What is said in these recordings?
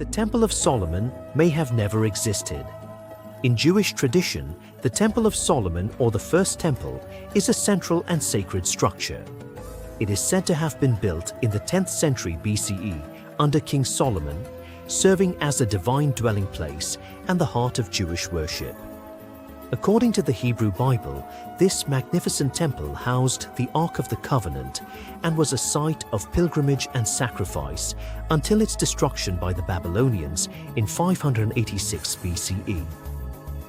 The Temple of Solomon may have never existed. In Jewish tradition, the Temple of Solomon, or the First Temple, is a central and sacred structure. It is said to have been built in the 10th century BCE under King Solomon, serving as a divine dwelling place and the heart of Jewish worship. According to the Hebrew Bible, this magnificent temple housed the Ark of the Covenant and was a site of pilgrimage and sacrifice until its destruction by the Babylonians in 586 BCE.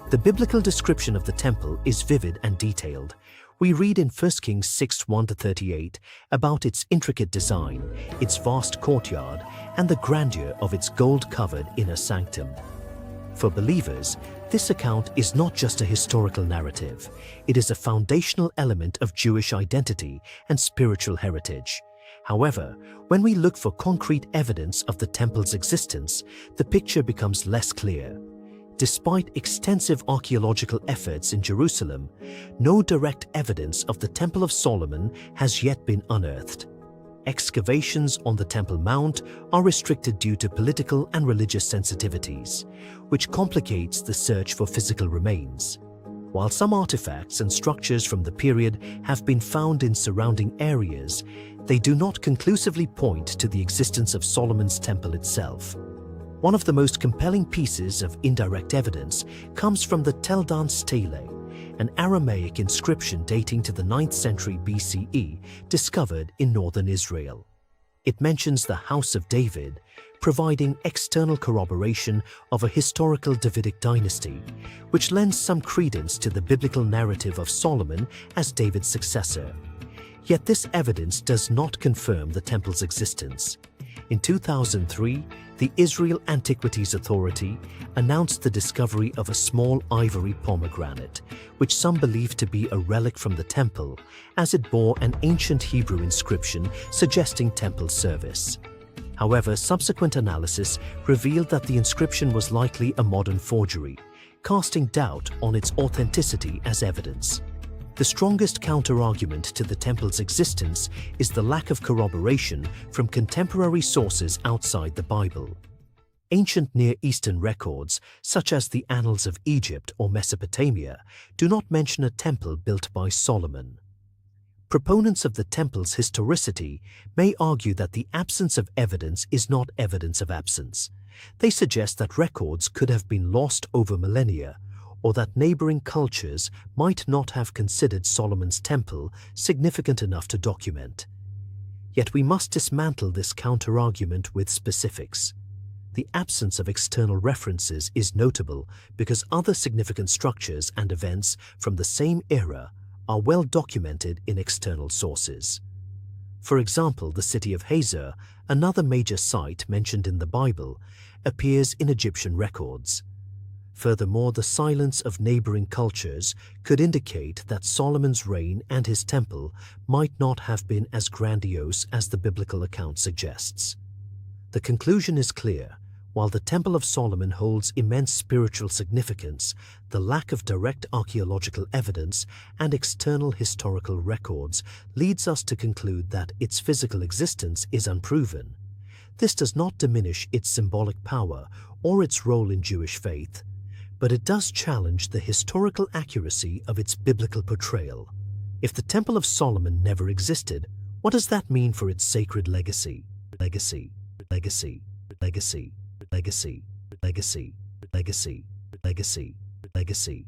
The biblical description of the temple is vivid and detailed. We read in 1 Kings 6:1-38 about its intricate design, its vast courtyard, and the grandeur of its gold-covered inner sanctum. For believers, this account is not just a historical narrative. It is a foundational element of Jewish identity and spiritual heritage. However, when we look for concrete evidence of the temple's existence, the picture becomes less clear. Despite extensive archaeological efforts in Jerusalem, no direct evidence of the Temple of Solomon has yet been unearthed. Excavations on the Temple Mount are restricted due to political and religious sensitivities, which complicates the search for physical remains. While some artifacts and structures from the period have been found in surrounding areas, they do not conclusively point to the existence of Solomon's temple itself. One of the most compelling pieces of indirect evidence comes from the Teldan Stele, an Aramaic inscription dating to the 9th century BCE discovered in northern Israel. It mentions the House of David, providing external corroboration of a historical Davidic dynasty, which lends some credence to the biblical narrative of Solomon as David's successor. Yet this evidence does not confirm the temple's existence. In 2003, the Israel Antiquities Authority announced the discovery of a small ivory pomegranate, which some believe to be a relic from the temple, as it bore an ancient Hebrew inscription suggesting temple service. However, subsequent analysis revealed that the inscription was likely a modern forgery, casting doubt on its authenticity as evidence. The strongest counter-argument to the temple's existence is the lack of corroboration from contemporary sources outside the Bible. Ancient Near Eastern records, such as the Annals of Egypt or Mesopotamia, do not mention a temple built by Solomon. Proponents of the temple's historicity may argue that the absence of evidence is not evidence of absence. They suggest that records could have been lost over millennia, or that neighboring cultures might not have considered Solomon's temple significant enough to document. Yet we must dismantle this counter-argument with specifics. The absence of external references is notable because other significant structures and events from the same era are well documented in external sources. For example, the city of Hazor, another major site mentioned in the Bible, appears in Egyptian records. Furthermore, the silence of neighboring cultures could indicate that Solomon's reign and his temple might not have been as grandiose as the biblical account suggests. The conclusion is clear. While the Temple of Solomon holds immense spiritual significance, the lack of direct archaeological evidence and external historical records leads us to conclude that its physical existence is unproven. This does not diminish its symbolic power or its role in Jewish faith, but it does challenge the historical accuracy of its biblical portrayal. If the Temple of Solomon never existed, what does that mean for its sacred legacy? Legacy, legacy, legacy, legacy, legacy, legacy, legacy, legacy.